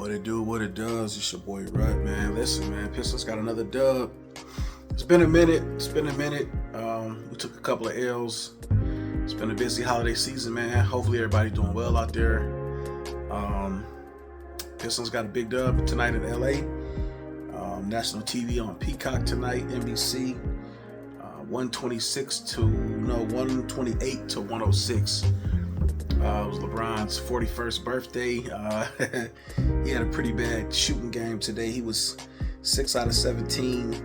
What it do, what it does. It's your boy Rut, man. Listen, man, Pistons got another dub. It's been a minute. We took a couple of L's. It's been a busy holiday season, man. Hopefully everybody doing well out there. Pistons got a big dub tonight in LA. National TV on Peacock tonight, NBC. 128 to 106. It was LeBron's 41st birthday. He had a pretty bad shooting game today. He was 6 out of 17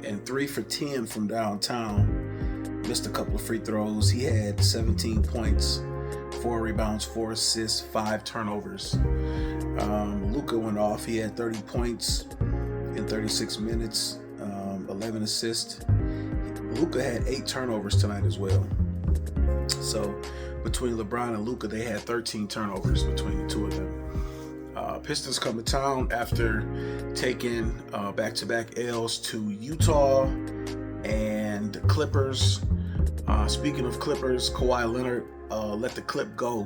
and 3 for 10 from downtown. Missed a couple of free throws. He had 17 points, 4 rebounds, 4 assists, 5 turnovers. Luka went off. He had 30 points in 36 minutes, 11 assists. Luka had 8 turnovers tonight as well. So between LeBron and Luka, they had 13 turnovers between the two of them. Pistons come to town after taking back-to-back L's to Utah and the Clippers. Speaking of Clippers, Kawhi Leonard let the clip go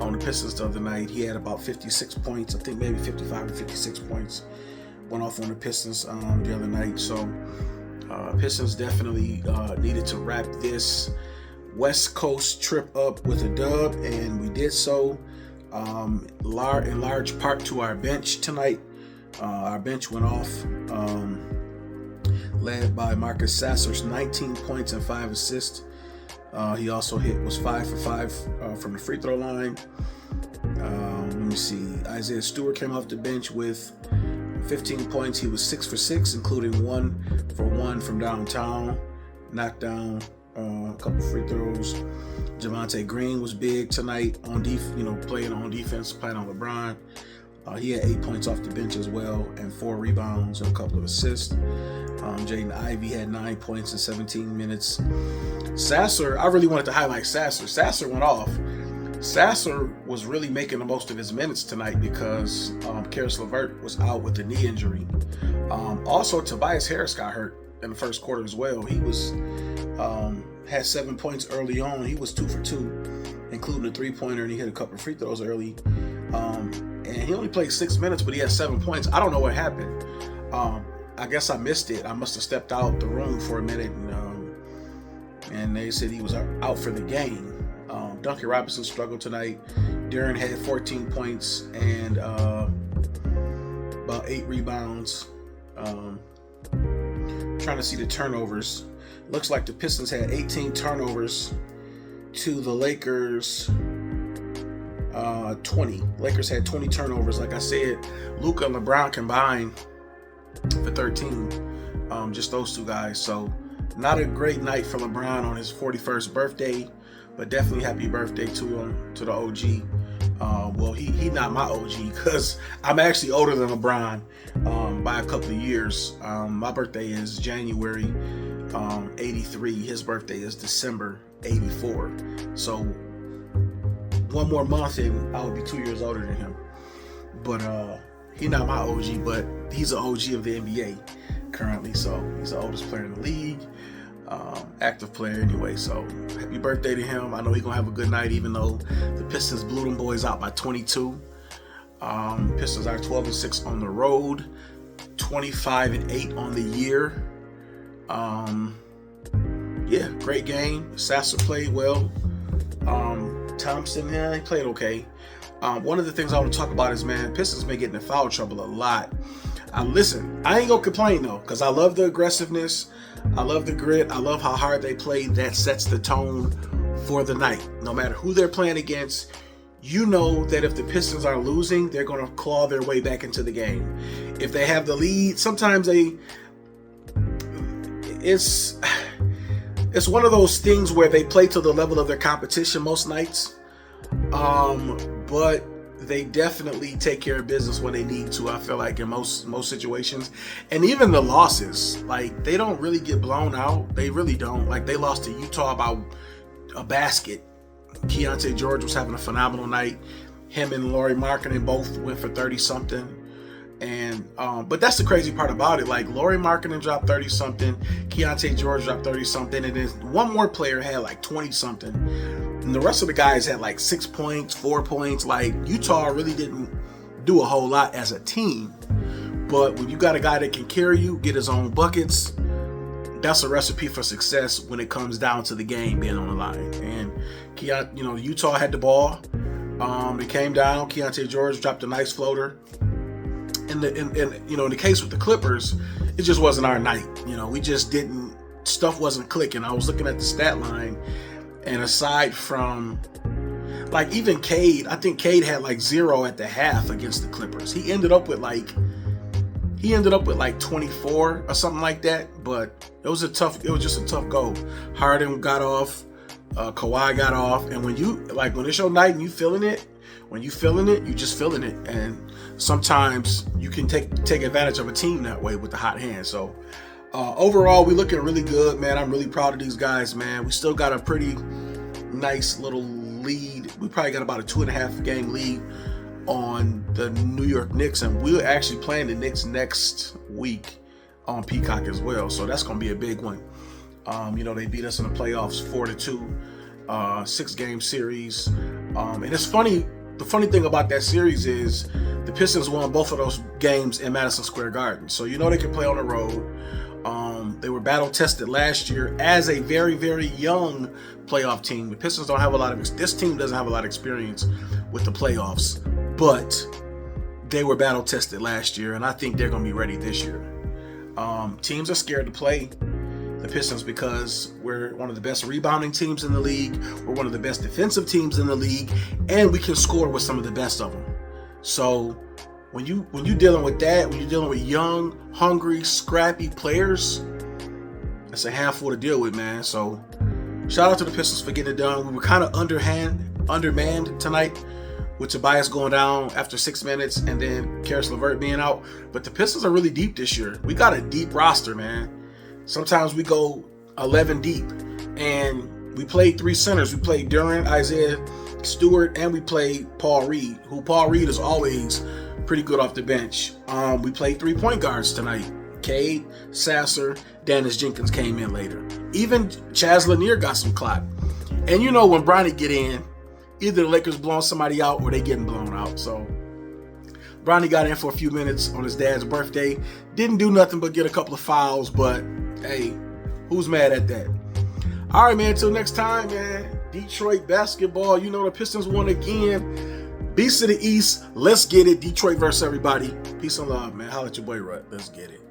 on the Pistons the other night. He had about 56 points, I think maybe 55 or 56 points. Went off on the Pistons the other night. So Pistons definitely needed to wrap this West Coast trip up with a dub, and we did so in large part to our bench tonight. Our bench went off, led by Marcus Sasser's 19 points and 5 assists. He also was 5 for 5 from the free throw line. Let me see. Isaiah Stewart came off the bench with 15 points. He was 6 for 6, including 1 for 1 from downtown. Knocked down a couple free throws. Javonte Green was big tonight on playing on defense, playing on LeBron. He had 8 points off the bench as well, and 4 rebounds and a couple of assists. Jaden Ivey had 9 points in 17 minutes. Sasser, I really wanted to highlight Sasser. Sasser went off. Sasser was really making the most of his minutes tonight because Karis LeVert was out with a knee injury. Also, Tobias Harris got hurt in the first quarter as well. He had 7 points early on. He was 2 for 2, including a 3-pointer, and he hit a couple of free throws early. And he only played 6 minutes, but he had 7 points. I don't know what happened. I guess I missed it. I must have stepped out the room for a minute, and they said he was out for the game. Duncan Robinson struggled tonight. Duren had 14 points and about 8 rebounds. Trying to see the turnovers. Looks like the Pistons had 18 turnovers to the Lakers 20. Lakers had 20 turnovers. Like I said, Luka and LeBron combined for 13. Just those two guys. So not a great night for LeBron on his 41st birthday, but definitely happy birthday to him, to the OG. Well, he not my OG because I'm actually older than LeBron by a couple of years. My birthday is January 83. His birthday is December 84. So one more month and I would be 2 years older than him. But he not my OG, but he's an OG of the NBA currently. So he's the oldest player in the league. Active player anyway, so happy birthday to him. I know he's gonna have a good night, even though the Pistons blew them boys out by 22. Pistons are 12-6 on the road, 25-8 on the year. Yeah, great game. Sasser played well. Thompson, he played okay. One of the things I want to talk about is, man, Pistons been getting in foul trouble a lot. Listen, I ain't gonna complain though, because I love the aggressiveness. I love the grit. I love how hard they play. That sets the tone for the night. No matter who they're playing against, you know that if the Pistons are losing, they're going to claw their way back into the game. If they have the lead, sometimes it's one of those things where they play to the level of their competition most nights. But they definitely take care of business when they need to, I feel like, in most situations. And even the losses, like, they don't really get blown out. They really don't. Like, they lost to Utah by a basket. Keontae George was having a phenomenal night. Him and Lauri Markkanen both went for 30-something. And but that's the crazy part about it. Like, Lauri Markkanen dropped 30-something. Keontae George dropped 30-something. And then one more player had like 20-something. And the rest of the guys had like 6 points, 4 points. Like, Utah really didn't do a whole lot as a team. But when you got a guy that can carry you, get his own buckets, that's a recipe for success when it comes down to the game being on the line. And Utah had the ball. It came down. Keontae George dropped a nice floater. In the case with the Clippers, it just wasn't our night. We just didn't. Stuff wasn't clicking. I was looking at the stat line, and aside from even Cade, I think Cade had 0 at the half against the Clippers. He ended up with 24 or something like that. But it was just a tough goal. Harden got off. Kawhi got off, and when it's your night and you feeling it, you just feeling it, and sometimes you can take advantage of a team that way with the hot hand. So overall, we looking really good, man. I'm really proud of these guys, man. We still got a pretty nice little lead. We probably got about a 2.5 game lead on the New York Knicks, and we're actually playing the Knicks next week on Peacock as well. So that's going to be a big one. They beat us in the playoffs 4-2, 6-game series. And it's funny. The funny thing about that series is the Pistons won both of those games in Madison Square Garden. So they can play on the road. They were battle tested last year as a very, very young playoff team. The Pistons don't have this team doesn't have a lot of experience with the playoffs, but they were battle tested last year, and I think they're going to be ready this year. Teams are scared to play the Pistons because we're one of the best rebounding teams in the league. We're one of the best defensive teams in the league, and we can score with some of the best of them. So when you're dealing with that, when you're dealing with young, hungry, scrappy players, that's a handful to deal with, man. So shout out to the Pistons for getting it done. We were kind of undermanned tonight with Tobias going down after 6 minutes and then Karis LeVert being out. But the Pistons are really deep this year. We got a deep roster, man. Sometimes we go 11 deep, and we played 3 centers. We played Duran, Isaiah Stewart, and we played Paul Reed, who Paul Reed is always pretty good off the bench. We played 3 point guards tonight. Cade, Sasser, Dennis Jenkins came in later. Even Chaz Lanier got some clock. And when Bronny get in, either the Lakers blowing somebody out or they getting blown out. So Bronny got in for a few minutes on his dad's birthday. Didn't do nothing but get a couple of fouls, but hey, who's mad at that? All right, man, until next time, man. Detroit basketball, the Pistons won again. Beast of the East, let's get it. Detroit versus everybody. Peace and love, man. Holla at your boy, Rut. Let's get it.